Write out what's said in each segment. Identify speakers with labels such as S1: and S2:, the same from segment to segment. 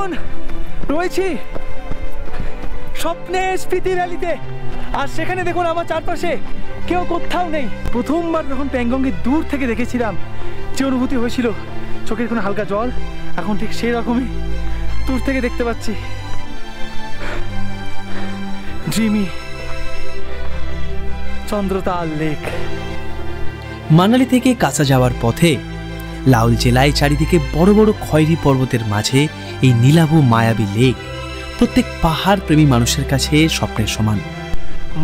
S1: এখন রয়েছি স্বপ্নের স্পিতি ভ্যালিতে, আর সেখানে দেখুন আমার চারপাশে কেউ কোথাও নেই। প্রথমবার যখন প্যাংগংকে দূর থেকে দেখেছিলাম যে অনুভূতি হয়েছিল, চোখের কোনো হালকা জল, এখন ঠিক সেই রকমই দূর থেকে দেখতে পাচ্ছি। Dreamy Chandratal lake.
S2: মানালি থেকে কাছা যাওয়ার পথে লাউল জেলায় চারিদিকে বড় বড় খয়েরি পর্বতের মাঝে এই নীলাভ মায়াবী লেক প্রত্যেক পাহাড় প্রেমী মানুষের কাছে স্বপ্নের সমান।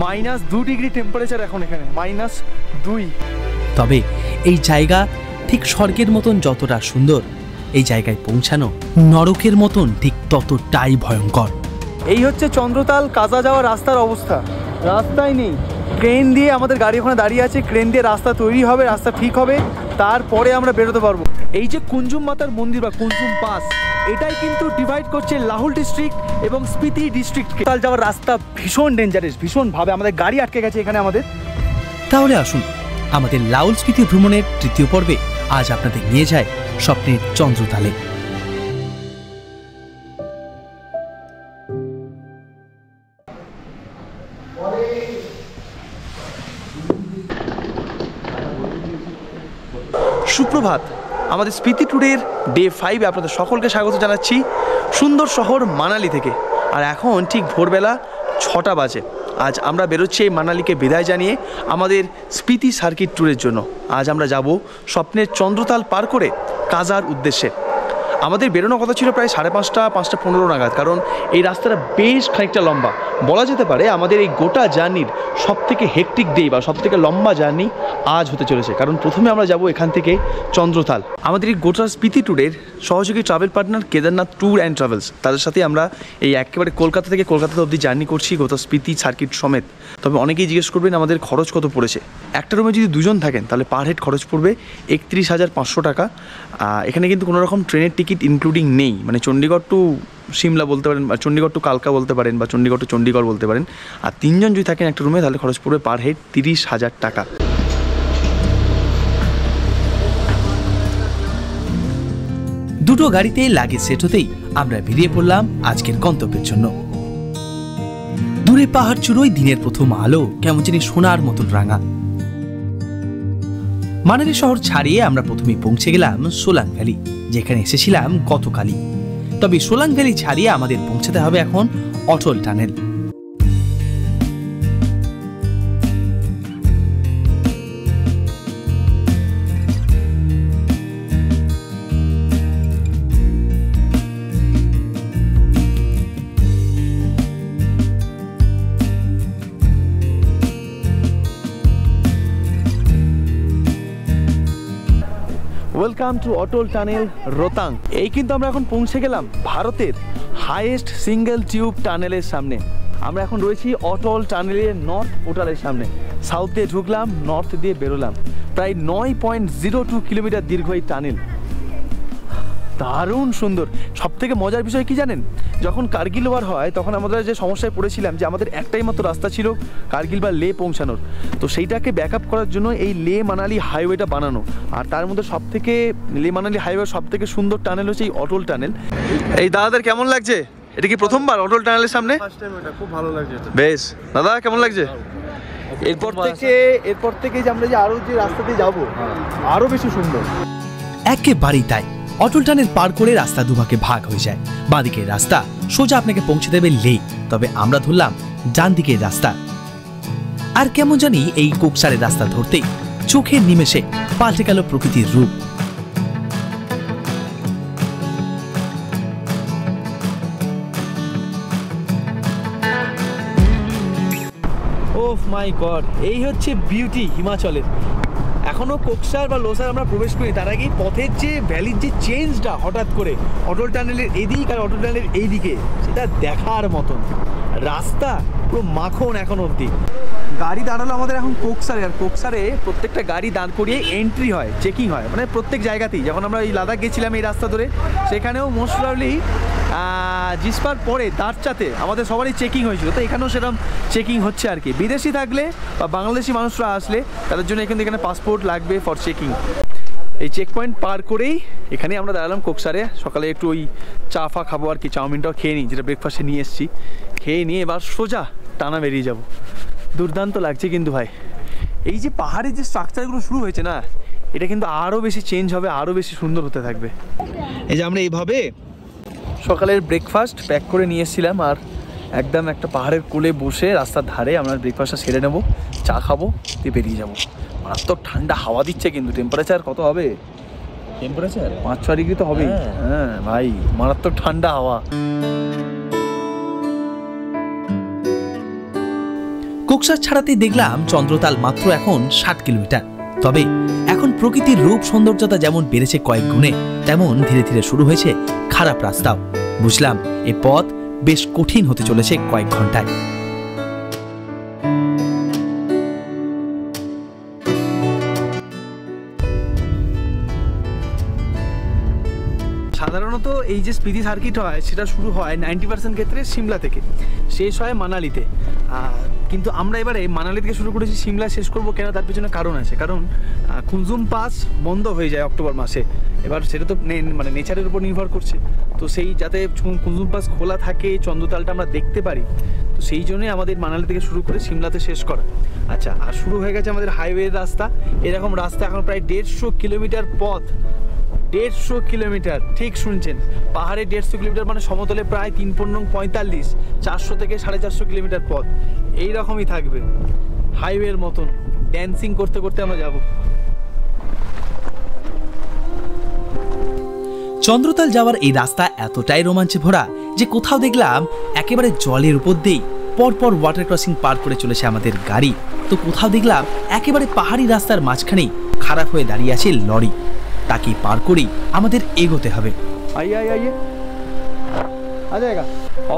S1: -2 ডিগ্রি টেম্পারেচার এখন এখানে, -2।
S2: তবে এই জায়গা ঠিক স্বর্গের মতন যতটা সুন্দর, এই জায়গায় পৌঁছানো নরকের মতন ঠিক ততটাই ভয়ঙ্কর।
S1: এই হচ্ছে চন্দ্রতাল কাজা যাওয়ার রাস্তার অবস্থা। রাস্তাই নেই, ক্রেন দিয়ে আমাদের গাড়ি ওখানে দাঁড়িয়ে আছে, ক্রেন দিয়ে রাস্তা তৈরি হবে, রাস্তা ঠিক হবে, তারপরে আমরা বেরোতে পারবো। এই যে কুঞ্জুম মাতার মন্দির বা কুঞ্জুম পাস, এটাই কিন্তু ডিভাইড করছে লাহুল ডিস্ট্রিক্ট এবং স্পিতি ডিস্ট্রিক্টকে। তাল যাওয়ার রাস্তা ভীষণ ডেঞ্জারাস, ভীষণভাবে আমাদের গাড়ি আটকে গেছে এখানে আমাদের।
S2: তাহলে আসুন আমাদের লাউল স্পিতি ভ্রমণের তৃতীয় পর্বে আজ আপনাদের নিয়ে যায় স্বপ্নের চন্দ্রতালে।
S1: সুপ্রভাত, আমাদের স্পিতি ট্যুরের ডে 5 আপনাদের সকলকে স্বাগত জানাচ্ছি সুন্দর শহর মানালি থেকে। আর এখন ঠিক ভোরবেলা 6টা বাজে। আজ আমরা বেরোচ্ছি এই মানালিকে বিদায় জানিয়ে আমাদের স্পিতি সার্কিট ট্যুরের জন্য। আজ আমরা যাব স্বপ্নের চন্দ্রতাল পার করে কাজার উদ্দেশ্যে। আমাদের বেরোনোর কথা ছিল প্রায় 5:30, 5:15 নাগাদ, কারণ এই রাস্তাটা বেশ খানিকটা লম্বা। বলা যেতে পারে আমাদের এই গোটা জার্নির সবথেকে হেকটিক ডে বা সবথেকে লম্বা জার্নি আজ হতে চলেছে, কারণ প্রথমে আমরা যাব এখান থেকে চন্দ্রতাল। আমাদের এই গোটা স্পিতি ট্যুরের সহযোগী travel partner Kedarnath tour and travels, তাদের সাথে আমরা এই একেবারে কলকাতা থেকে কলকাতা অবধি জার্নি করছি গোটা স্পিতি সার্কিট সমেত। তবে অনেকেই জিজ্ঞেস করবেন আমাদের খরচ কত পড়েছে। একটা রুমে যদি 2 জন থাকেন তাহলে পার হেড খরচ পড়বে 31,500 টাকা। এখানে কিন্তু কোনো রকম ট্রেনের টিকিট ইনক্লুডিং নেই, মানে চণ্ডীগড় টু সিমলা বলতে পারেন, বা চণ্ডীগড় টু কালকা বলতে পারেন, বা চণ্ডীগড় টু চণ্ডীগড় বলতে পারেন। আর 3 জন যদি থাকেন একটা রুমে তাহলে খরচ পড়বে পার হেড 30,000 টাকা।
S2: দুটো গাড়িতে লাগেজ সেট হতেই আমরা বেরিয়ে পড়লাম আজকের গন্তব্যের জন্য। দূরে পাহাড় চূড়োয় দিনের প্রথম আলো কেমন জানি সোনার মতন রাঙা। মানালি শহর ছাড়িয়ে আমরা প্রথমেই পৌঁছে গেলাম সোলাং ভ্যালি, যেখানে এসেছিলাম গতকালই। তবে সোলাং ভ্যালি ছাড়িয়ে আমাদের পৌঁছাতে হবে এখন Atal tunnel.
S1: Welcome to Atal tunnel Rohtang. এই কিন্তু আমরা এখন পৌঁছে গেলাম ভারতের হাইয়েস্ট সিঙ্গেল টিউব টানেলের সামনে। আমরা এখন রয়েছি অটল টানেলের নর্থ পোর্টালের সামনে। সাউথ দিয়ে ঢুকলাম, নর্থ দিয়ে বেরোলাম। প্রায় 9.02 কিলোমিটার দীর্ঘ এই টানেল, দারুণ সুন্দর। সব থেকে মজার বিষয় কি জানেন, যখন কার্গিল ওয়ার হয় তখন আমরা যে সমস্যায় পড়েছিলাম যে আমাদের একটাই মাত্র রাস্তা ছিল কার্গিল বা লে পৌঁছানোর, তো সেইটাকে ব্যাক আপ করার জন্য এই লে মানালি হাইওয়েটা বানানো। আর তার মধ্যে সব থেকে লে মানালি হাইওয়ে সব থেকে সুন্দর টানেল হচ্ছে এই অটল টানেল। এই দাদাদের কেমন লাগছে? এটা কি প্রথমবার অটল টানেলের সামনে?
S3: ফার্স্ট টাইম, এটা খুব ভালো লাগছে।
S1: বেশ, দাদা কেমন লাগছে? এরপর থেকে যে আমরা যে আরো যে রাস্তা দিয়ে যাবো আরো বেশি সুন্দর।
S2: একেবারেই তাই। অটল টানেল পার করে রাস্তা দুভাগে ভাগ হয়ে যায়। বাঁদিকের রাস্তা সোজা আপনাকে পৌঁছে দেবে লে, তবে আমরা ধরলাম ডান দিকের রাস্তা। আর কেমন জানি এই কোকসারের রাস্তা ধরতেই চোখের নিমেষে পাল্টে গেল প্রকৃতির রূপ।
S1: ওহ মাই গড, এই হচ্ছে বিউটি হিমাচলের। এখনো কোকসার বা লোসার আমরা প্রবেশ করি, তার আগেই পথের যে ভ্যালির যে চেঞ্জটা হঠাৎ করে অটল টানেলের এদিক আর অটল টানেলের এইদিকে, সেটা দেখার মতন। রাস্তা পুরো মাখন এখন অবধি। গাড়ি দাঁড়ালো আমাদের এখন কোকসারে, আর কোকসারে প্রত্যেকটা গাড়ি দাঁড় করিয়ে এন্ট্রি হয়, চেকিং হয়, মানে প্রত্যেক জায়গাতেই। যখন আমরা এই লাদাখ গেছিলাম এই রাস্তা ধরে, সেখানেও মোস্ট প্রবাবলি জিসপার পরে দাঁড়চাতে আমাদের সবারই চেকিং হয়েছিল, তো এখানেও সেরকম চেকিং হচ্ছে আর কি। বিদেশি থাকলে বা বাংলাদেশি মানুষরা আসলে তাদের জন্য এখানে পাসপোর্ট লাগবে ফর চেকিং। এই চেক পয়েন্ট পার করেই এখানে আমরা দাঁড়ালাম কোকসারে। সকালে একটু ওই চা ফা খাবো আর কি, চাউমিনটাও খেয়ে নিই যেটা ব্রেকফাস্টে নিয়ে এসেছি। খেয়ে নিয়ে এবার সোজা টানা বেরিয়ে যাব। দুর্দান্ত লাগছে কিন্তু ভাই, এই যে পাহাড়ের যে স্ট্রাকচারগুলো শুরু হয়েছে না, এটা কিন্তু আরও বেশি চেঞ্জ হবে, আরও বেশি সুন্দর হতে থাকবে। এই যে আমরা এইভাবে সকালের ব্রেকফাস্ট প্যাক করে নিয়ে এসেছিলাম, আর একদম একটা পাহাড়ের কোলে বসে রাস্তার ধারে আমরা ব্রেকফাস্টটা সেরে নেবো, চা খাবো, দিয়ে বেরিয়ে যাবো। মারাত্মক ঠান্ডা হাওয়া দিচ্ছে কিন্তু। টেম্পারেচার কত হবে? টেম্পারেচার 5-6 ডিগ্রি তো হবেই। হ্যাঁ ভাই, মারাত্মক ঠান্ডা হাওয়া।
S2: কোকসার ছাড়াতেই দেখলাম চন্দ্রতাল মাত্র এখন 60 কিলোমিটার। তবে এখন প্রকৃতির রূপ সৌন্দর্যতা যেমন বেড়েছে কয়েক গুণে, তেমন ধীরে ধীরে শুরু হয়েছে খারাপ রাস্তাও। বুঝলাম এই পথ বেশ কঠিন হতে চলেছে কয়েক ঘন্টায়।
S1: সাধারণত এই যে স্পিতি সার্কিট হয় সেটা শুরু হয় 90% ক্ষেত্রে সিমলা থেকে, শেষ হয় মানালিতে। কিন্তু আমরা এবারে মানালি থেকে শুরু করেছি, সিমলা শেষ করবো কেন তার পিছনে কারণ আছে। কারণ কুনজুম পাস বন্ধ হয়ে যায় অক্টোবর মাসে। এবার সেটা তো মানে নেচারের উপর নির্ভর করছে, তো সেই যাতে কুনজুম পাস খোলা থাকে, চন্দ্রতালটা আমরা দেখতে পারি, তো সেই জন্যই আমাদের মানালি থেকে শুরু করে সিমলাতে শেষ করা। আচ্ছা, আর শুরু হয়ে গেছে আমাদের হাইওয়ের রাস্তা। এরকম রাস্তা এখন প্রায় 150 কিলোমিটার পথ। 150 কিলোমিটার, ঠিক শুনছেন, পাহাড়ে 150 কিলোমিটার মানে সমতলে প্রায় 3×45, 400 থেকে 450 কিলোমিটার পথ। এইরকমই থাকবে হাইওয়ের মতন, ড্যান্সিং করতে করতে আমরা যাব।
S2: চন্দ্রতাল যাওয়ার এই রাস্তা এতটাই রোমাঞ্চে ভরা যে কোথাও দেখলাম একেবারে জলের উপর দিয়েই পরপর ওয়াটার ক্রসিং পার করে চলেছে আমাদের গাড়ি, তো কোথাও দেখলাম একেবারে পাহাড়ি রাস্তার মাঝখানেই খারাপ হয়ে দাঁড়িয়ে আছে লরি। তাকে পার করেই আমাদের এগোতে হবে।
S1: আইয়ে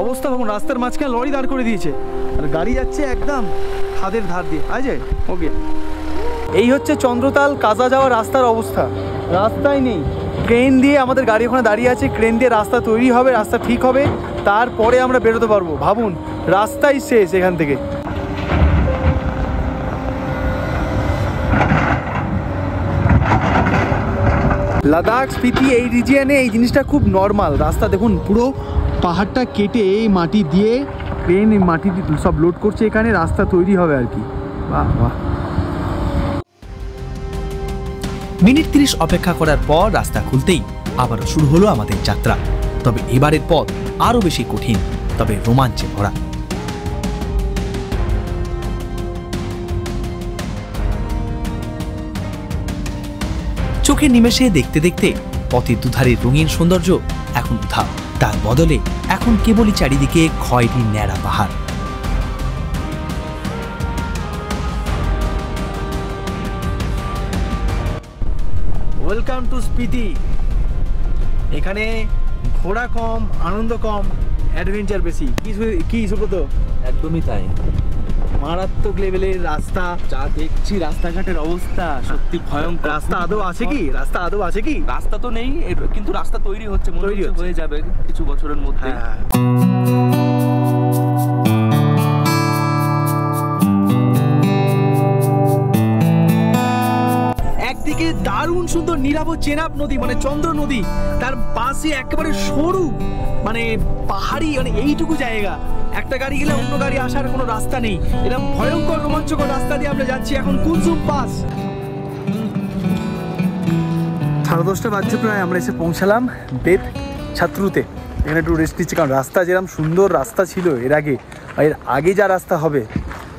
S1: অবস্থা ভাবুন, রাস্তার মাঝখানে লরি দাঁড় করে দিয়েছে আর গাড়ি যাচ্ছে একদম খাদের ধার দিয়ে। ওকে, এই হচ্ছে চন্দ্রতাল কাজা যাওয়ার রাস্তার অবস্থা। রাস্তাই নেই, ক্রেন দিয়ে আমাদের গাড়ি ওখানে দাঁড়িয়ে আছে, ক্রেন দিয়ে রাস্তা তৈরি হবে, রাস্তা ঠিক হবে, তারপরে আমরা বেরোতে পারবো। ভাবুন, রাস্তাই শেষ এখান থেকে। লাদাখ স্পিতি এই রিজিয়নে এই জিনিসটা খুব নর্মাল। রাস্তা দেখুন, পুরো পাহাড়টা কেটে এই মাটি দিয়ে ক্রেন এই মাটি সব লোড করছে, এখানে রাস্তা তৈরি হবে আর কি। বাহ বাহ।
S2: মিনিট 30 অপেক্ষা করার পর রাস্তা খুলতেই আবারও শুরু হলো আমাদের যাত্রা। তবে এবারের পথ আরো বেশি কঠিন, তবে রোমাঞ্চে ভরা। চোখের নিমেষে দেখতে দেখতে পথের দুধারের রঙিন সৌন্দর্য এখন উধাও, তার বদলে এখন কেবলই চারিদিকে খয়েরি ন্যাড়া পাহাড়।
S1: Welcome to Spiti. এখানে ঘোরা কম, আনন্দ কম, অ্যাডভেঞ্চার বেশি। কি সুব্রত?
S3: একদমই তাই।
S1: মারাত্মক লেভেলের রাস্তা,
S3: যা দেখছি রাস্তাঘাটের অবস্থা সত্যি ভয়ঙ্কর।
S1: রাস্তা আদৌ আছে কি?
S3: রাস্তা তো নেই, কিন্তু রাস্তা তৈরি হচ্ছে, হয়ে যাবে কিছু বছরের মধ্যে।
S1: একদিকে দারুণ সুন্দর নিরাপদ চেনাব নদী, মানে চন্দ্র নদী, তার পাশে একেবারে সরু মানে পাহাড়ি, মানে এইটুকু জায়গা, একটা গাড়ি গেলে অন্য গাড়ি আসার কোনো রাস্তা নেই। এরকম ভয়ঙ্কর রোমাঞ্চকর রাস্তা দিয়ে আমরা যাচ্ছি এখন কুনজুম পাস। 10:30 বাজছে প্রায়, আমরা এসে পৌঁছালাম বেত ছাত্রুতে। এখানে একটু রেস্ট নিচ্ছি, কারণ রাস্তা যেরকম সুন্দর রাস্তা ছিল এর আগে যা রাস্তা হবে,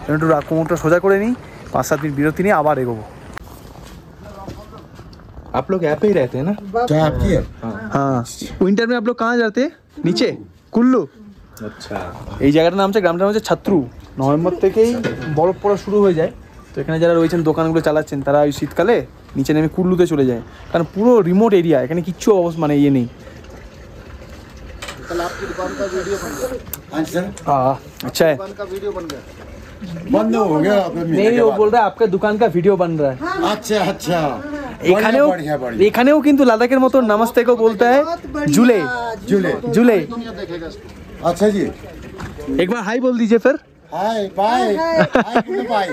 S1: একটু কোমরটা সোজা করে নিই, 5-7 মিনিট বিরতি নিয়ে আবার এগোবো।
S3: आप लोग यहाँ पे ही रहते हैं ना?
S4: चाय आपकी है?
S1: हाँ, विंटर में आप लोग कहाँ जाते हैं? नीचे कुल्लू।
S3: अच्छा,
S1: এই জায়গাটার নাম হচ্ছে, গ্রামটার নাম হচ্ছে ছাত্রু। নভেম্বর থেকেই বরফ পড়া শুরু হয়ে যায়, তো এখানে যারা রয়েছেন দোকানগুলো চালাচ্ছেন তারা ওই শীতকালে নিচে নেমে কুল্লুতে চলে যায়, কারণ পুরো রিমোট এরিয়া, এখানে কিচ্ছু মানে ইয়ে নেই। अच्छा है,
S4: बंद हो गया
S1: नहीं वो बोल रहा है आपका दुकान का वीडियो बन रहा है।
S4: अच्छा अच्छा,
S1: এখানেও কিন্তু লাদাখের মতো নমস্তেকেও বলতে হয় জুলে
S4: झूले
S1: জুলে।
S4: अच्छा जी,
S1: एक बार हाई बोल दीजिए फिर।
S4: Hi bye bye.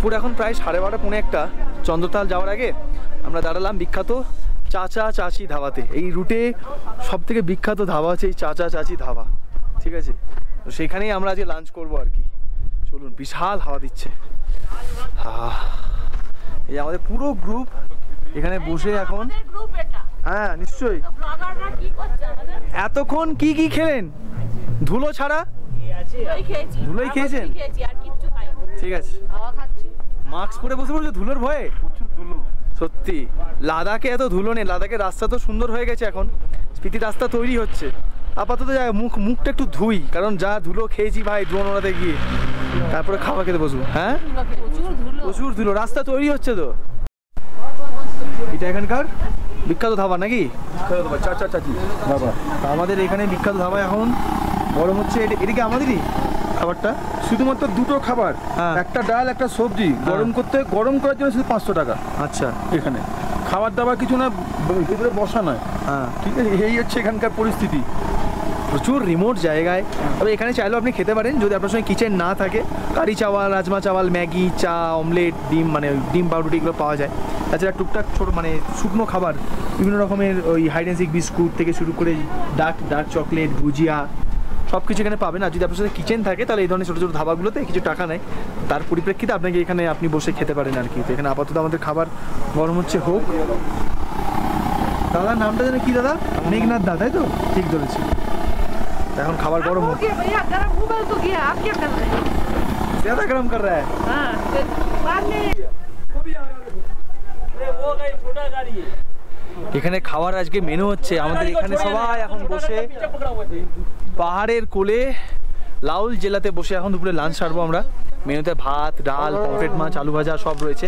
S1: দুপুর এখন প্রায় 12:30 পৌনে একটা। চন্দ্রতাল যাওয়ার আগে আমরা দাঁড়ালাম বিখ্যাত চাচা চাচি ধাবাতে। এই রুটে সব থেকে বিখ্যাত ধাবা আছে এই চাচা চাচি ধাবা, ঠিক আছে? তো সেখানেই আমরা আজকে লাঞ্চ করবো আর কি। চলুন, বিশাল হাওয়া দিচ্ছে। এই আমাদের পুরো গ্রুপ এখানে বসে এখন। হ্যাঁ নিশ্চয়ই। এতক্ষণ কি কি খেলেন? ধুলো ছাড়া? ধুলোই খেয়েছেন? ঠিক আছে। মাস্ক পরে বসে পড়ছো ধুলোর ভয়ে? সত্যি লাদাখে এত ধুলো নেই, লাদাখের রাস্তা তো সুন্দর হয়ে গেছে এখন, স্পিতি রাস্তা তৈরি হচ্ছে। আপাতত যাই মুখটা একটু ধুই, কারণ যা ধুলো খেয়েছি ভাই ড্রোন ওড়াতে গিয়ে, তারপরে খাবার খেতে বসবো। হ্যাঁ প্রচুর ধুলো, রাস্তা তৈরি হচ্ছে তো। এটা এখানকার বিখ্যাত ধাবা নাকি? বিখ্যাত ধাবা চাচা চাচি ধাবা। আমাদের এখানে বিখ্যাত ধাবা এখন গরম হচ্ছে। এটা কি আমাদেরই খাবারটা?
S5: শুধুমাত্র দুটো খাবার, একটা ডাল একটা সবজি, গরম করার জন্য শুধু 500 টাকা।
S1: আচ্ছা,
S5: এখানে খাবার দাবার কিছু না, ভিতরে বসা নয়।
S1: হ্যাঁ
S5: ঠিক আছে, এই হচ্ছে এখানকার পরিস্থিতি।
S1: প্রচুর রিমোট জায়গায়। তবে এখানে চাইলেও আপনি খেতে পারেন যদি আপনার সঙ্গে কিচেন না থাকে। কারি চাওয়াল, রাজমা চাওয়াল, ম্যাগি, চা, অমলেট, ডিম, মানে ডিম পাউরুটি এগুলো পাওয়া যায়। তাছাড়া টুকটাক ছোটো মানে শুকনো খাবার, বিভিন্ন রকমের ওই হাইড অ্যান্ড সিক বিস্কুট থেকে শুরু করে ডার্ক চকলেট, ভুজিয়া, সব কিছু এখানে পাবেন। আর যদি আপনার সাথে কিচেন থাকে তাহলে এই ধরনের ছোটো ছোটো ধাবাগুলোতে কিছু টাকা নেয়, তার পরিপ্রেক্ষিতে আপনাকে এখানে আপনি বসে খেতে পারেন আর কি। তো এখানে আপাতত আমাদের খাবার গরম হচ্ছে হোক। দাদার নামটা যেন কি দাদা? মেঘনাথ দা, তাই তো? ঠিক ধরেছি। এখন খাবার গরম হোক। ज़्यादा गरम कर रहा है। এখানে খাবার আজকে মেনু হচ্ছে আমাদের এখানে সবাই এখন বসে পাহাড়ের কোলে লাউল জেলাতে বসে এখন দুপুরে লাঞ্চ সারবো আমরা। মেনুতে ভাত, ডাল, পমফ্রেট মাছ, আলু ভাজা সব রয়েছে।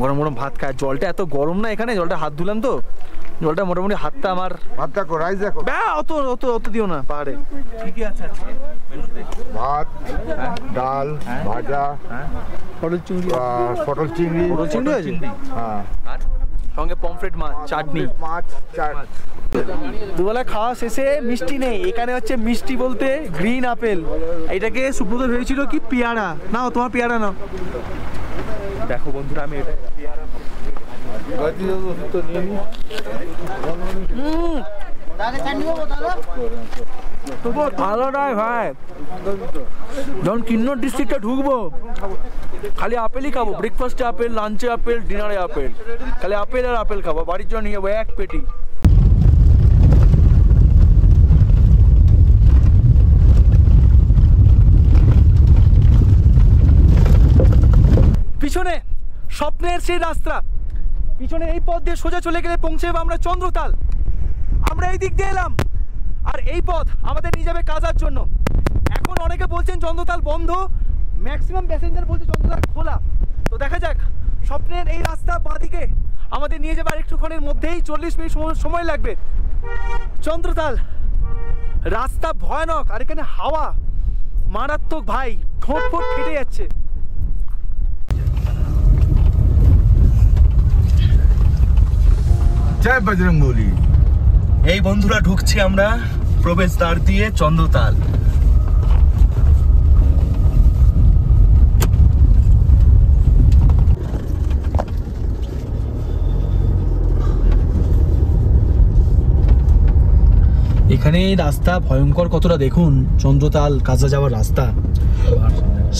S1: গরম গরম ভাত খায়। জলটা এত গরম না এখানে, জলটা হাত ধুলাম তো, জলটা মোটামুটি হাতটা আমার।
S4: ভাত দেখো, রাইস দেখো।
S1: অত দিও না পাহাড়ে। ঠিকই আছে
S4: ভাত, ডাল, ভাজা,
S1: পটল চিংড়ি।
S4: পটল চিংড়ি
S1: আছে?
S4: হ্যাঁ,
S1: সঙ্গে পমফ্রেট মাছ, চাটনি,
S4: মাছ, চাট।
S1: দুবেলা খাওয়া শেষে মিষ্টি নেই এখানে। হচ্ছে মিষ্টি বলতে গ্রিন আপেল। এটাকে সুব্রত ভেবেছিল কি পেয়ারা। নাও তোমার পেয়ারা নাও। দেখো বন্ধুরা আমি এটা ভালো নয় ভাই। যখন কিন্নর ডিস্ট্রিক্টে ঢুকবো খালি আপেলই খাবো। ব্রেকফাস্টে আপেল, লাঞ্চে আপেল, ডিনারে আপেল, খালি আপেল আর আপেল খাবো। বাড়ির জন্য নিয়ে যাবো এক পেটি। পিছনে স্বপ্নের সেই রাস্তা, পিছনে এই পথ দিয়ে সোজা চলে গেলে পৌঁছে যাবো আমরা চন্দ্রতাল। আমরা এই দিক দিয়ে এলাম আর এই পথ আমাদের নিয়ে যাবে কাজার জন্য। এখন অনেকে বলছেন চন্দ্রতাল বন্ধ, ম্যাক্সিমাম প্যাসেঞ্জার বলছে চন্দ্রতাল খোলা। তো দেখা যাক, স্বপ্নের এই রাস্তা বাঁদিকে আমাদের নিয়ে যাবে আর একটুক্ষণের মধ্যেই। 40 মিনিট সময় লাগবে। চন্দ্রতাল রাস্তা ভয়ানক, আর এখানে হাওয়া মারাত্মক ভাই, ঠোঁট ফোট ফেটে যাচ্ছে।
S4: জয় বজরংবলী।
S1: এই বন্ধুরা ঢুকছি আমরা প্রবেশদ্বার দিয়ে চন্দ্রতাল। এখানে রাস্তা ভয়ঙ্কর কতটা দেখুন। চন্দ্রতাল কাজা যাওয়ার রাস্তা,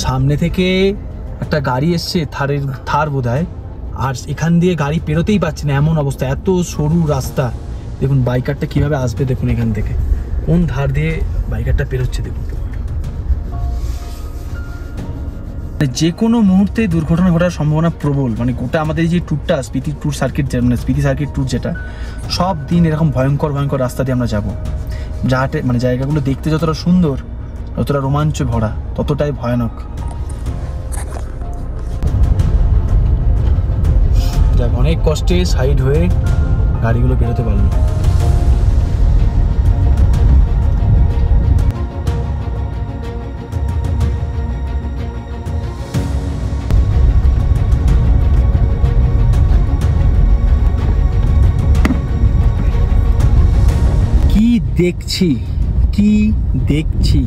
S1: সামনে থেকে একটা গাড়ি এসছে, থার বোধহয়, আর এখান দিয়ে গাড়ি পেরোতেই পারছি না এমন অবস্থা। এত সরু রাস্তা, দেখুন বাইকারটা কিভাবে আসবে, দেখুন এখান থেকে কোন ধার দিয়ে বাইকারটা পেরোচ্ছে দেখুন। যে কোনো মুহূর্তে দুর্ঘটনা ঘটার সম্ভাবনা প্রবল। মানে গোটা আমাদের যে ট্যুরটা স্পিতি ট্যুর সার্কিট, মানে স্পিতি সার্কিট ট্যুর যেটা, সব দিন এরকম ভয়ঙ্কর রাস্তা দিয়ে আমরা যাব। যাহাতে মানে জায়গাগুলো দেখতে যতটা সুন্দর, যতটা রোমাঞ্চ ভরা, ততটাই ভয়ানক। যাক, অনেক কষ্টে সাইড হয়ে গাড়িগুলো বেরোতে পারলো। কি দেখছি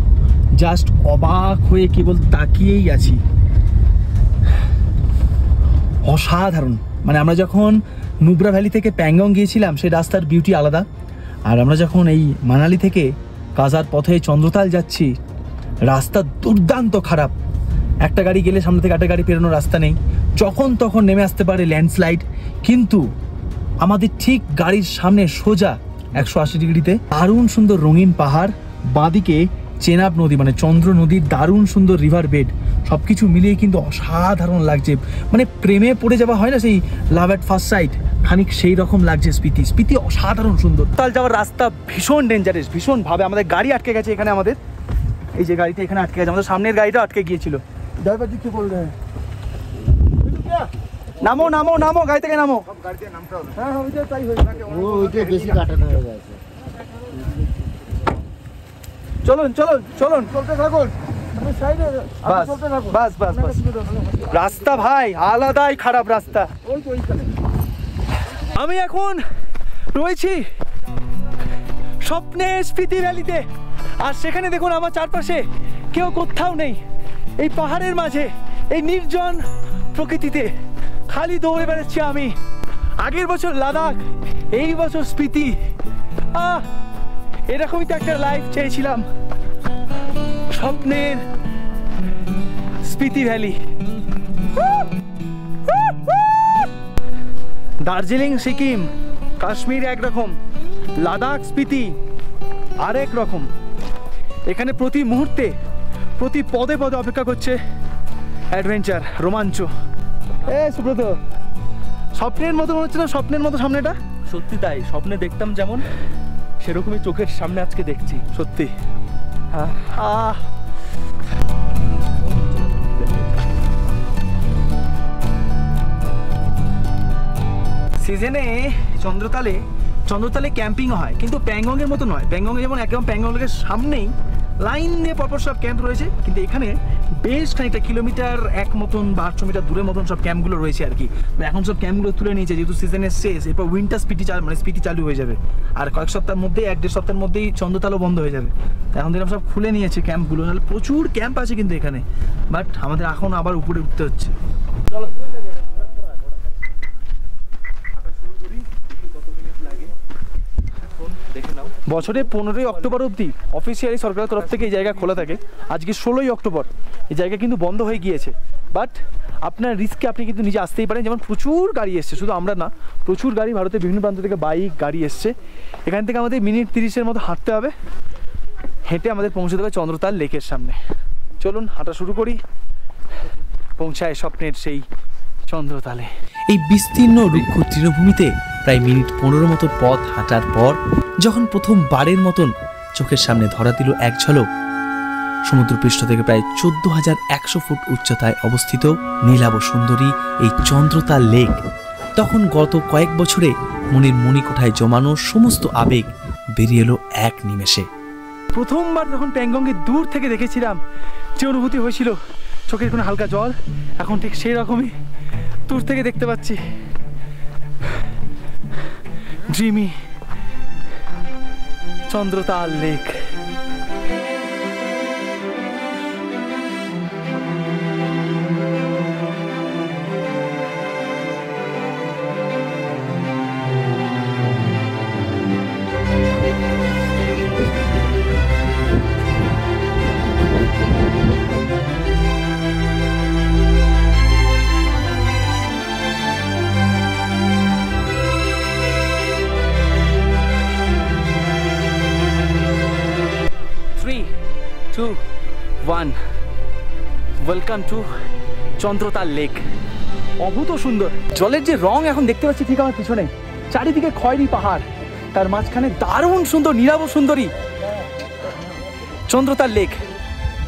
S1: জাস্ট অবাক হয়ে কেবল তাকিয়েই আছি।
S2: অসাধারণ। মানে আমরা যখন নুব্রা ভ্যালি থেকে প্যাংগং গিয়েছিলাম সেই রাস্তার বিউটি আলাদা, আর আমরা যখন এই মানালি থেকে কাজার পথে চন্দ্রতাল যাচ্ছি রাস্তা দুর্দান্ত খারাপ। একটা গাড়ি গেলে সামনে থেকে একটা গাড়ি পেরোনোর রাস্তা নেই, যখন তখন নেমে আসতে পারে ল্যান্ডস্লাইড। কিন্তু আমাদের ঠিক গাড়ির সামনে সোজা 180 ডিগ্রিতে দারুণ সুন্দর রঙিন পাহাড়, বাঁদিকে চেনাব নদী মানে চন্দ্র নদীর দারুণ সুন্দর রিভার বেড, সব কিছু মিলিয়ে কিন্তু অসাধারণ লাগছে। মানে প্রেমে পড়ে যাওয়া হয় না সেই লাভ অ্যাট ফার্স্ট সাইট, খানিক সেই রকম লাগছে স্পিতি। স্পিতি অসাধারণ সুন্দর। তাল যাওয়ার রাস্তা ভীষণ ডেঞ্জারাস, ভীষণভাবে। আমাদের গাড়ি আটকে গেছে এখানে, আমাদের এই যে গাড়িটা এখানে আটকে গেছে, আমাদের সামনের গাড়িটা আটকে গিয়েছিল।
S5: ড্রাইভার জি কি বলবে?
S2: নামো নামো নামো, গাড়ি থেকে নামো।
S5: হ্যাঁ ওইটা তাই হয়েছে।
S4: ওইটা বেশি কাটানো হয়ে গেছে।
S2: চলুন চলুন চলুন,
S5: চলতে থাকুন, আমি সাইডে
S2: বাস
S5: চলতে থাকুন।
S2: বাস বাস বাস। রাস্তা ভাই আলাদাই খারাপ রাস্তা।
S5: ওই তো ওইখানে
S2: আমি এখন রয়েছি স্বপ্নের স্পিতি ভ্যালিতে, আর সেখানে দেখুন আমার চারপাশে কেউ কোথাও নেই। এই পাহাড়ের মাঝে এই নির্জন প্রকৃতিতে খালি দৌড়ে বেড়াচ্ছি আমি। আগের বছর লাদাখ, এই বছর স্পিতি। এরকমই তো একটা লাইফ চেয়েছিলাম, স্বপ্নের স্পিতি ভ্যালি। দার্জিলিং সিকিম কাশ্মীর একরকম, লাদাখ স্পিতি আরেক রকম। এখানে প্রতি মুহূর্তে প্রতি পদে পদে অপেক্ষা করছে অ্যাডভেঞ্চার, রোমাঞ্চ। সুব্রত, স্বপ্নের মতো মনে হচ্ছে না? স্বপ্নের মতো সামনেটা
S3: সত্যি তাই, স্বপ্নে দেখতাম যেমন সেরকমই চোখের সামনে আজকে দেখছি।
S2: সত্যি। সিজনে চন্দ্রতালে ক্যাম্পিংও হয়, কিন্তু প্যাংগংয়ের মতো নয়। প্যাংগংয়ে যেমন একদম প্যাংগংয়ের সামনেই লাইন দিয়ে পরপর সব ক্যাম্প রয়েছে, কিন্তু এখানে বেশ খানিকটা কিলোমিটার 1 মতন বা 800 মিটার দূরের মতন সব ক্যাম্পগুলো রয়েছে আর কি। এখন সব ক্যাম্পগুলো তুলে নিয়েছে যেহেতু সিজনের শেষ, এরপর উইন্টার স্পিতি চালু হয়ে যাবে। আর কয়েক সপ্তাহের মধ্যেই 1-1.5 সপ্তাহের মধ্যেই চন্দ্রতালও বন্ধ হয়ে যাবে। তাই এখন দিলাম সব খুলে নিয়েছে ক্যাম্পগুলো, নাহলে প্রচুর ক্যাম্প আছে কিন্তু এখানে। বাট আমাদের এখন আবার উপরে উঠতে হচ্ছে। চলো বছরে 15ই অক্টোবর অবধি অফিসিয়ালি সরকারের তরফ থেকে এই জায়গা খোলা থাকে। আজকে 16ই অক্টোবর, এই জায়গা কিন্তু বন্ধ হয়ে গিয়েছে। বাট আপনার রিস্কে আপনি কিন্তু নিজে আসতেই পারেন। যেমন প্রচুর গাড়ি এসছে, শুধু আমরা না, প্রচুর গাড়ি ভারতের বিভিন্ন প্রান্ত থেকে বাইক গাড়ি এসছে। এখান থেকে আমাদের মিনিট 30-এর মতো হাঁটতে হবে, হেঁটে আমাদের পৌঁছে দেবে চন্দ্রতাল লেকের সামনে। চলুন হাঁটা শুরু করি, পৌঁছায় স্বপ্নের সেই চন্দ্রতালে। এই বিস্তীর্ণ রুক্ষ তৃণভূমিতে প্রায় মিনিট 15 মতো পথ হাঁটার পর যখন প্রথমবারের মতন চোখের সামনে ধরা দিল এক ঝলক সমুদ্রপৃষ্ঠ থেকে প্রায় 14,100 ফুট উচ্চতায় অবস্থিত নীলাভ সুন্দরী এই চন্দ্রতাল লেক, তখন গত কয়েক বছরে মনের মণিকোঠায় জমানো সমস্ত আবেগ বেরিয়ে এলো এক নিমেষে। প্রথমবার যখন প্যাংগংকে দূর থেকে দেখেছিলাম যে অনুভূতি হয়েছিল, চোখের কোনো হালকা জল, এখন ঠিক সেই রকমই দূর থেকে দেখতে পাচ্ছি। Dreamy Chandratal lake. Welcome to Chandratal lake. অভূত সুন্দর জলের যে রং এখন দেখতে পাচ্ছি ঠিক আমার পিছনে, চারিদিকে খয়েরি পাহাড়, তার মাঝখানে দারুণ সুন্দর নীলাভ সুন্দরী চন্দ্রতাল লেক।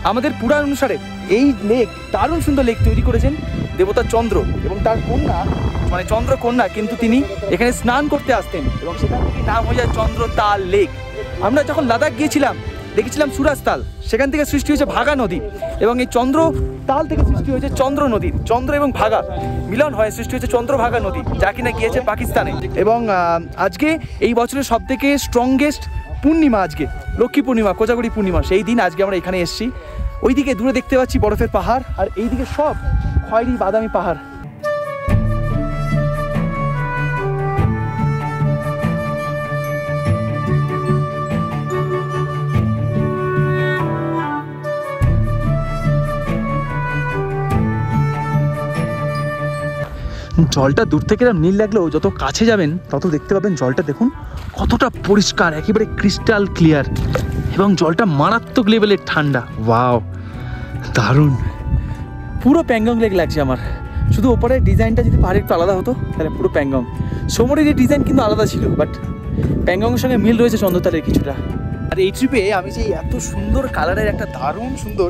S2: আমাদের পুরাণ অনুসারে এই লেক, দারুণ সুন্দর লেক তৈরি করেছেন দেবতা চন্দ্র এবং তার কন্যা, মানে চন্দ্রকন্যা, কিন্তু তিনি এখানে স্নান করতে আসতেন এবং সেখান থেকে নাম হয়ে যায় চন্দ্রতাল লেক। আমরা যখন লাদাখ গিয়েছিলাম দেখেছিলাম সুরাজতাল, সেখান থেকে সৃষ্টি হয়েছে ভাগা নদী, এবং এই চন্দ্রতাল থেকে সৃষ্টি হয়েছে চন্দ্র নদীর, চন্দ্র এবং ভাগা মিলন হয়ে সৃষ্টি হয়েছে চন্দ্রভাগা নদী, যা কিনা গিয়েছে পাকিস্তানে। এবং আজকে এই বছরের সবথেকে স্ট্রংগেস্ট পূর্ণিমা, আজকে লক্ষ্মী পূর্ণিমা, কোজাগরি পূর্ণিমা, সেই দিন আজকে আমরা এখানে এসেছি। ওইদিকে দূরে দেখতে পাচ্ছি বরফের পাহাড়, আর এইদিকে সব খয়েরি বাদামি পাহাড়।
S1: জলটা দূর থেকে এরকম নীল লাগলেও যত কাছে যাবেন তত দেখতে পাবেন জলটা দেখুন কতটা পরিষ্কার, একেবারে ক্রিস্টাল ক্লিয়ার, এবং জলটা মারাত্মক লেভেলের ঠান্ডা। ওয়াও, দারুণ, পুরো প্যাংগং লেক লাগছে আমার। শুধু ওপরে ডিজাইনটা যদি পাহাড়ে একটু আলাদা হতো তাহলে পুরো প্যাংগং। সোমরের ডিজাইন কিন্তু আলাদা ছিল, বাট প্যাংগংয়ের সঙ্গে মিল রয়েছে চন্দ্রতালের কিছুটা। আর এই ট্রিপে আমি যে এত সুন্দর কালারের একটা দারুণ সুন্দর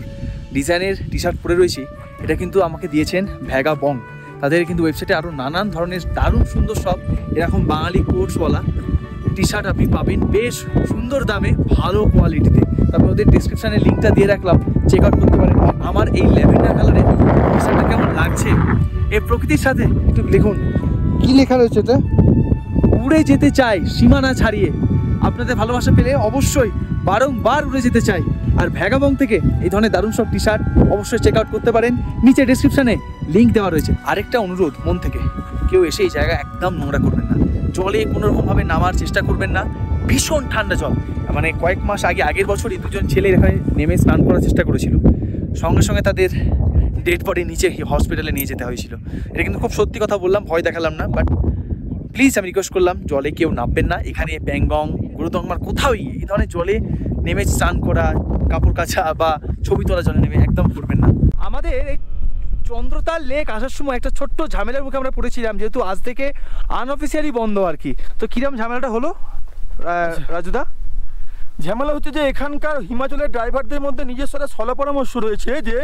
S1: ডিজাইনের টি শার্ট পরে রয়েছি, এটা কিন্তু আমাকে দিয়েছেন ভ্যাগাবং। তাদের কিন্তু ওয়েবসাইটে আরও নানান ধরনের দারুণ সুন্দর সব এরকম বাঙালি কোর্সওয়ালা টি শার্ট আপনি পাবেন বেশ সুন্দর দামে, ভালো কোয়ালিটিতে। তবে ওদের ডিসক্রিপশানে লিঙ্কটা দিয়ে রাখলাম, চেক আউট করতে পারেন। আমার এই ল্যাভেন্ডার কালারের টি শার্টটা কেমন লাগছে এই প্রকৃতির সাথে একটু লিখুন।
S5: কি লেখা রয়েছে এটা?
S1: উড়ে যেতে চাই সীমানা ছাড়িয়ে। আপনাদের ভালোবাসা পেলে অবশ্যই বারংবার উড়ে যেতে চাই। আর ভ্যাগাবং থেকে এই ধরনের দারুণ সব টি শার্ট অবশ্যই চেক আউট করতে পারেন, নিচে ডেসক্রিপশানে লিঙ্ক দেওয়া রয়েছে। আরেকটা অনুরোধ মন থেকে, কেউ এসে এই জায়গা একদম নোংরা করবেন না, জলে কোনোরকমভাবে নামার চেষ্টা করবেন না। ভীষণ ঠান্ডা জল, মানে কয়েক মাস আগে, আগের বছরই দুজন ছেলে এখানে নেমে স্নান করার চেষ্টা করেছিল, সঙ্গে সঙ্গে তাদের ডেড বডি নিচে হসপিটালে নিয়ে যেতে হয়েছিল। এটা কিন্তু খুব সত্যি কথা বললাম, ভয় দেখালাম না, বাট প্লিজ আমি রিকোয়েস্ট করলাম জলে কেউ নামবেন না। এখানে প্যাংগং, গুরুতংমার কোথাওই এই ধরনের জলে নেমে স্নান করা, কাপড় কাচা বা ছবি তোলা জলে নেমে একদম করবেন না। আমাদের এই চন্দ্রতাল লেক আসার সময় একটা ছোট্ট ঝামেলার মুখে আমরা পড়েছিলাম, যেহেতু আজ থেকে আনঅফিসিয়ালি বন্ধ আর কি। তো কিরম ঝামেলাটা হলো রাজুদা?
S5: ঝামেলা হচ্ছে যে এখানকার হিমাচলের ড্রাইভারদের মধ্যে নিজস্ব একটা সলা পরামর্শ রয়েছে যে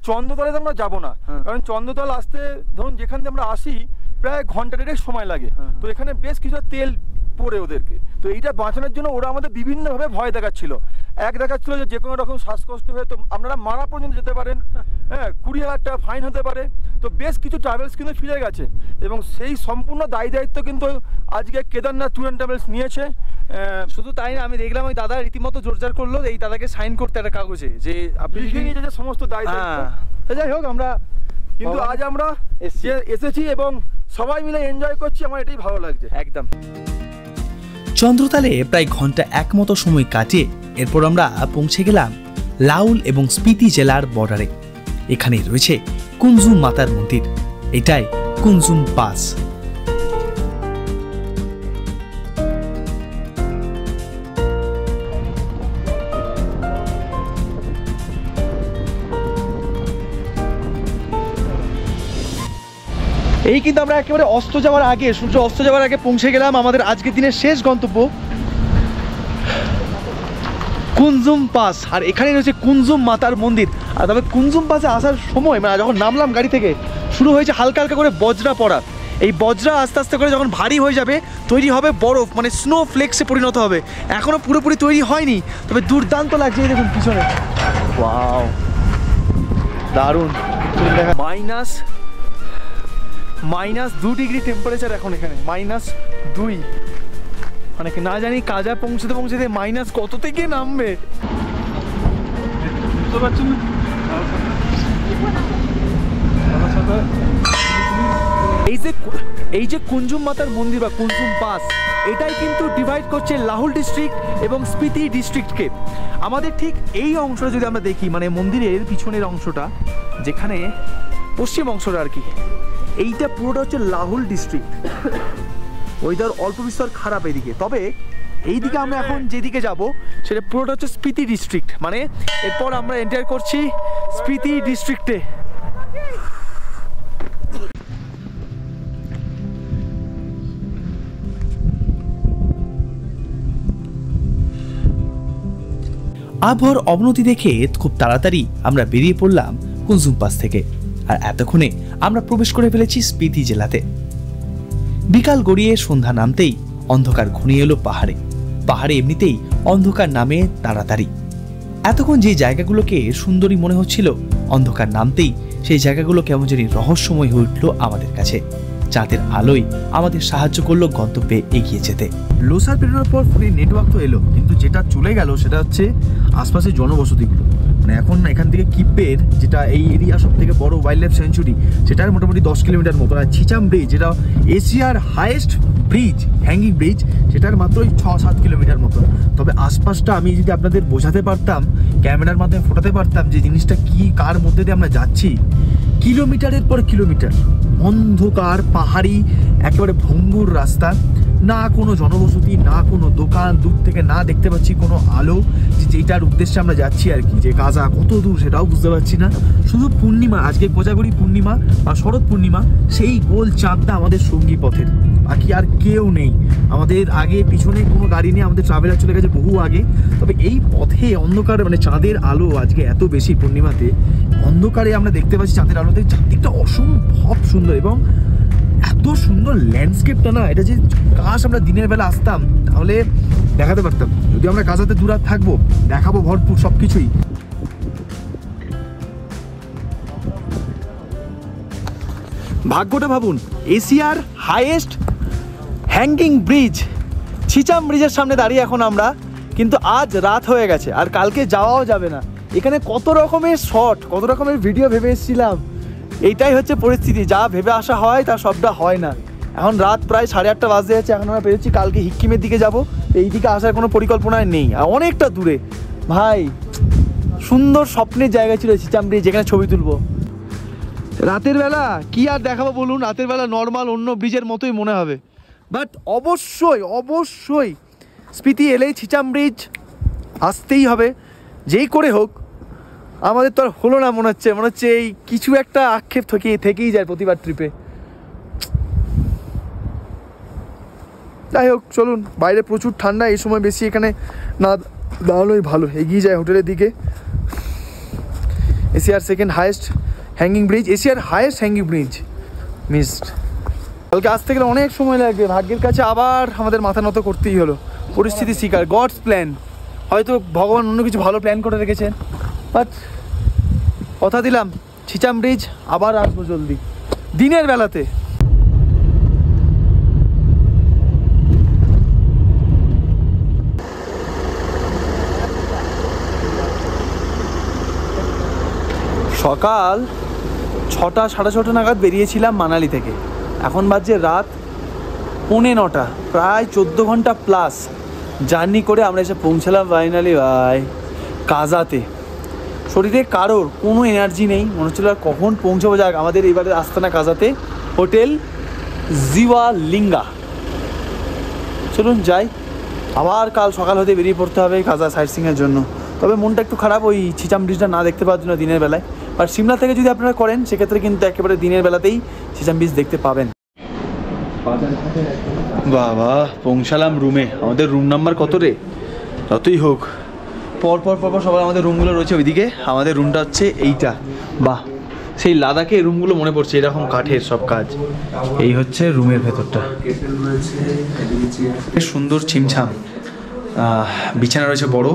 S5: চন্দ্রতলে আমরা যাবো না, কারণ চন্দ্রতল আসতে ধরুন যেখান থেকে আমরা আসি প্রায় ঘন্টা দেড়েক সময় লাগে। তো এখানে বেশ কিছু তেল পড়ে ওদেরকে, তো এইটা বাঁচানোর জন্য ওরা আমাদের বিভিন্নভাবে ভয় দেখাচ্ছিল। এক দেখাচ্ছিল যে কোনো রকম শ্বাসকষ্ট হয়ে তো আপনারা মারা পর্যন্ত যেতে পারেন, হ্যাঁ 20,000 টাকা ফাইন হতে পারে। তো বেশ কিছু ট্রাভেলস কিন্তু ফিরে গেছে, এবং সেই সম্পূর্ণ দায়িত্ব কিন্তু আজকে কেদারনাথ ট্যুর অ্যান্ড ট্রাভেলস নিয়েছে।
S1: শুধু তাই না, আমি দেখলাম ওই দাদা রীতিমতো জোরজার করলো এই দাদাকে সাইন করতে একটা কাগজে, যে আপনি
S5: লিখে নিয়েছে যে সমস্ত দায়িত্ব।
S1: যাই হোক, আমরা
S5: কিন্তু আজ আমরা এসেছি এবং সবাই মিলে এনজয় করছি, আমার এটাই ভালো লাগছে
S1: একদম।
S2: চন্দ্রতালে প্রায় ঘন্টা 1 মতো সময় কাটিয়ে এরপর আমরা পৌঁছে গেলাম লাউল এবং স্পিতি জেলার বর্ডারে। এখানে রয়েছে কুনজুম মাতার মন্দির, এটাই কুনজুম পাস।
S1: এই কিন্তু আমরা একেবারে অস্ত যাওয়ার আগে, সূর্য অস্ত যাওয়ার আগে পৌঁছে গেলাম আমাদের আজকের দিনের শেষ গন্তব্য কুনজুম পাস। আর এখানে রয়েছে কুনজুম মাতার মন্দির। আর তবে কুনজুম পাসে আসার সময়, মানে যখন নামলাম গাড়ি থেকে, শুরু হয়েছে হালকা হালকা করে বজ্রা পড়া। এই বজ্রা আস্তে আস্তে করে যখন ভারী হয়ে যাবে তৈরি হবে বরফ, মানে স্নো ফ্লেক্সে পরিণত হবে। এখনও পুরোপুরি তৈরি হয়নি, তবে দুর্দান্ত লাগছে। এই দেখুন পিছনে, ওয়াও দারুণ। -2 ডিগ্রি টেম্পারেচার এখন এখানে, -2। মানে না জানি কাজা পৌঁছতে পৌঁছতে মাইনাস কত থেকে নামবে। এই যে কুনজুম মাতার মন্দির বা কুনজুম পাস, এটাই কিন্তু ডিভাইড করছে লাহুল ডিস্ট্রিক্ট এবং স্পিতি ডিস্ট্রিক্টকে। আমাদের ঠিক এই অংশটা যদি আমরা দেখি, মানে মন্দিরের পিছনের অংশটা, যেখানে পশ্চিম অংশটা আর কি, এইটা পুরোটা হচ্ছে লাহুল ডিস্ট্রিক্ট। ওয়েদার অল্প বিস্তর খারাপ এদিকে, তবে এইদিকে আমরা এখন যেদিকে যাব সেটা পুরোটা হচ্ছে স্পিতি ডিস্ট্রিক্ট। মানে এরপর আমরা এন্টার করছি স্পিতি ডিস্ট্রিক্টে।
S2: আবহাওয়ার অবনতি দেখে খুব তাড়াতাড়ি আমরা বেরিয়ে পড়লাম কুনজুম পাস থেকে। আর এতক্ষণে আমরা প্রবেশ করে ফেলেছি স্পিতি জেলাতে। বিকাল গড়িয়ে সন্ধ্যা নামতেই অন্ধকার ঘনিয়ে এলো পাহাড়ে। পাহাড়ে এমনিতেই অন্ধকার নামে তাড়াতাড়ি। এতক্ষণ যে জায়গাগুলোকে সুন্দরী মনে হচ্ছিল, অন্ধকার নামতেই সেই জায়গাগুলো কেমন জানি রহস্যময় হয়ে উঠল আমাদের কাছে। চাঁদের আলোয় আমাদের সাহায্য করলো গন্তব্যে এগিয়ে যেতে।
S1: লোসার পেরোনোর পর ফ্রি নেটওয়ার্ক তো এলো, কিন্তু যেটা চলে গেল সেটা হচ্ছে আশপাশের জনবসতিগুলো। মানে এখন এখান থেকে কিপ্পের, যেটা এই এরিয়া সব থেকে বড় ওয়াইল্ড লাইফ সেঞ্চুরি, সেটার মোটামুটি 10 কিলোমিটার মতো। আর ছিচাম ব্রিজ, যেটা এশিয়ার হাইয়েস্ট ব্রিজ, হ্যাঙ্গিং ব্রিজ, সেটার মাত্রই 6-7 কিলোমিটার মতো। তবে আশপাশটা আমি যদি আপনাদের বোঝাতে পারতাম, ক্যামেরার মাধ্যমে ফোটাতে পারতাম যে জিনিসটা কি, কার মধ্যে দিয়ে আমরা যাচ্ছি,
S2: কিলোমিটারের পর কিলোমিটার অন্ধকার পাহাড়ি একেবারে ভঙ্গুর রাস্তা, না কোনো জনবসতি, না কোনো দোকান, দূর থেকে না দেখতে পাচ্ছি কোনো আলো যেটার উদ্দেশ্যে আমরা যাচ্ছি আর কি, যে কাজা কত দূর সেটাও বুঝতে পারছি না। শুধু পূর্ণিমা, আজকে কোজাগরি পূর্ণিমা বা শরৎ পূর্ণিমা, সেই গোল চাঁদটা আমাদের সঙ্গী পথের, বাকি আর কেউ নেই আমাদের। আগে পিছনে কোনো গাড়ি নেই, আমাদের ট্রাভেলার চলে গেছে বহু আগে। তবে এই পথে অন্ধকার, মানে চাঁদের আলো আজকে এত বেশি পূর্ণিমাতে, অন্ধকারে আমরা দেখতে পাচ্ছি চাঁদের আলোতে চারদিকটা অসম্ভব সুন্দর এবং এত সুন্দর ল্যান্ডস্কেপটা না, এটা যে কাশ আমরা দিনের বেলা আসতাম তাহলে দেখাতে পারতাম। যদি আমরা কাজাতে দূর থাকবো, দেখাবো ভরপুর সব কিছুই। ভাগ্যটা ভাবুন, এশিয়ার হাইয়েস্ট হ্যাঙ্গিং ব্রিজ ছিচাম ব্রিজের সামনে দাঁড়িয়ে এখন আমরা, কিন্তু আজ রাত হয়ে গেছে আর কালকে যাওয়াও যাবে না। এখানে কত রকমের শট, কত রকমের ভিডিও ভেবে এসেছিলাম, এইটাই হচ্ছে পরিস্থিতি, যা ভেবে আসা হয় তা সবটা হয় না। এখন রাত প্রায় 8:30 বাজতে যাচ্ছে, এখন আমরা পেরেছি কালকে হিক্কিমের দিকে যাব, এই দিকে আসার কোনো পরিকল্পনায় নেই, আর অনেকটা দূরে। ভাই সুন্দর স্বপ্নের জায়গা ছিল ছিচাম ব্রিজ, যেখানে ছবি তুলবো। রাতের বেলা কি আর দেখাবো বলুন, রাতের বেলা নর্মাল অন্য ব্রিজের মতোই মনে হবে, বাট অবশ্যই অবশ্যই স্পিতি এলেই ছিচাম ব্রিজ আসতেই হবে, যেই করে হোক। আমাদের তো আর হলো না মনে হচ্ছে এই কিছু একটা আক্ষেপ থেকেই যায় প্রতিবার ট্রিপে। যাই হোক চলুন, বাইরে প্রচুর ঠান্ডা, এই সময় বেশি এখানে না দাঁড়ানোই ভালো। এগিয়ে যায় হোটেলের দিকে। এশিয়ার সেকেন্ড হাইয়েস্ট হ্যাঙ্গিং ব্রিজ, এশিয়ার হাইয়েস্ট হ্যাঙ্গিং ব্রিজ মিসড। কালকে আসতে গেলে অনেক সময় লাগবে, ভাগ্যের কাছে আবার আমাদের মাথা নত করতেই হলো। পরিস্থিতি শিকার, গডস প্ল্যান। হয়তো ভগবান অন্য কিছু ভালো প্ল্যান করে রেখেছেন, বাট কথা দিলাম ছিচাম ব্রিজ আবার আসবো জলদি দিনের বেলাতে।
S1: সকাল 6টা 6:30 নাগাদ বেরিয়েছিলাম মানালি থেকে, এখন বাজছে রাত 9:45, প্রায় 14 ঘন্টা প্লাস জার্নি করে আমরা এসে পৌঁছালাম ফাইনালি ভাই কাজাতে। শরীরে কারোর কোনো এনার্জি নেই, মনে হচ্ছিল আর কখন পৌঁছাবো। যাক, আমাদের এইবারের আস্তানা কাজাতে, হোটেল জিওয়া লিঙ্গা। চলুন যাই, আবার কাল সকাল হতে বেরিয়ে পড়তে হবে কাজা সাইট সিংয়ের জন্য। তবে মনটা একটু খারাপ ওই ছিচাম ব্রিজটা না দেখতে পাওয়ার জন্য দিনের বেলায়, আর সিমলা থেকে যদি আপনারা করেন সেক্ষেত্রে কিন্তু একেবারে দিনের বেলাতেই ছিচাম ব্রিজ দেখতে পাবেন। বাবা পৌঁছালাম রুমে। আমাদের রুম নাম্বার কত রে? যতই হোক, পরপর সবার আমাদের রুমগুলো রয়েছে ওইদিকে, আমাদের রুমটা হচ্ছে এইটা। বাহ, সেই লাদাখে রুমগুলো মনে পড়ছে, এরকম কাঠের সব কাজ। এই হচ্ছে রুমের ভেতরটা, বেশ সুন্দর ছিমছাম। বিছানা রয়েছে বড়,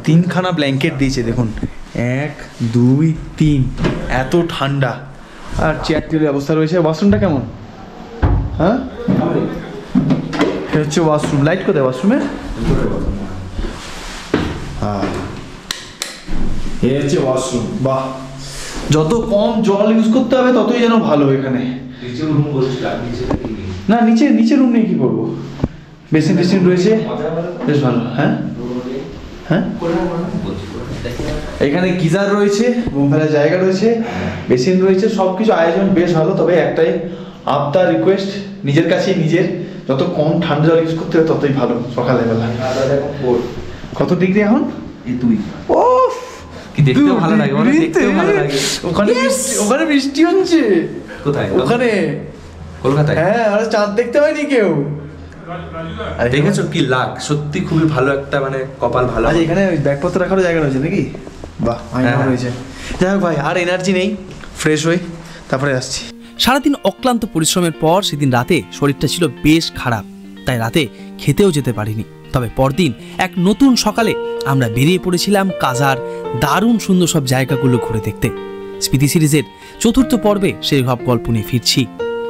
S1: 3খানা ব্ল্যাঙ্কেট দিয়েছে দেখুন, 1 2 3, এত ঠান্ডা। আর চেয়ার টেবিলের অবস্থা রয়েছে। ওয়াশরুমটা কেমন? হ্যাঁ, এটা হচ্ছে ওয়াশরুম। লাইট কোথায় ওয়াশরুমে? হ্যাঁ, এই হচ্ছে ওয়াশরুম। বাহ, যত কম জল ইউজ করতে হবে ততই যেন ভালো এখানে। না নিচে রুম নেই, কি করবো? বেসিন টেসিন রয়েছে, বেশ ভালো। হ্যাঁ হ্যাঁ, এখানে গিজার রয়েছে, ঘুম ফেলার জায়গা রয়েছে, বেসিন রয়েছে, সব কিছু আয়োজন বেশ ভালো। তবে একটাই আবদার, রিকোয়েস্ট নিজের কাছেই, নিজের যত কম ঠান্ডা জল ইউজ করতে হবে ততই ভালো সকালে বেলা। কত ডিগ্রি এখন?
S3: 2।
S1: ওফ,
S3: কি দেখতেও ভালো লাগে, দেখতেও ভালো লাগে।
S1: ওখানে বৃষ্টি হচ্ছে।
S3: কোথায়?
S1: ওখানে
S3: কলকাতায়।
S1: হ্যাঁ, আর চাঁদ দেখতে পাইনি কেউ।
S3: দেখেছো কি লাগ, সত্যি খুবই ভালো একটা, মানে কপাল ভালো।
S1: আচ্ছা, এখানে ব্যাগপত্র রাখারও জায়গা রয়েছে নাকি? বাহ, আয়না রয়েছে। যাই হোক ভাই, আর এনার্জি নেই, ফ্রেশ হই তারপরে আসছি।
S2: সারাদিন অক্লান্ত পরিশ্রমের পর সেদিন রাতে শরীরটা ছিল বেশ খারাপ, তাই রাতে খেতেও যেতে পারিনি। তবে পরদিন এক নতুন সকালে আমরা বেরিয়ে পড়েছিলাম কাজার দারুণ সুন্দর সব জায়গাগুলো ঘুরে দেখতে। স্পিতি সিরিজের 4র্থ পর্বে সেই সব গল্প নিয়ে ফিরছি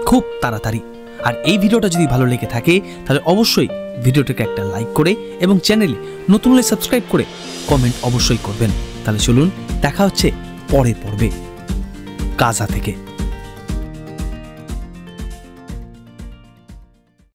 S2: খুব তাড়াতাড়ি। আর এই ভিডিওটা যদি ভালো লেগে থাকে তাহলে অবশ্যই ভিডিওটাকে একটা লাইক করে এবং চ্যানেলে নতুন হলে সাবস্ক্রাইব করে কমেন্ট অবশ্যই করবেন। তাহলে চলুন, দেখা হচ্ছে পরের পর্বে কাজা থেকে।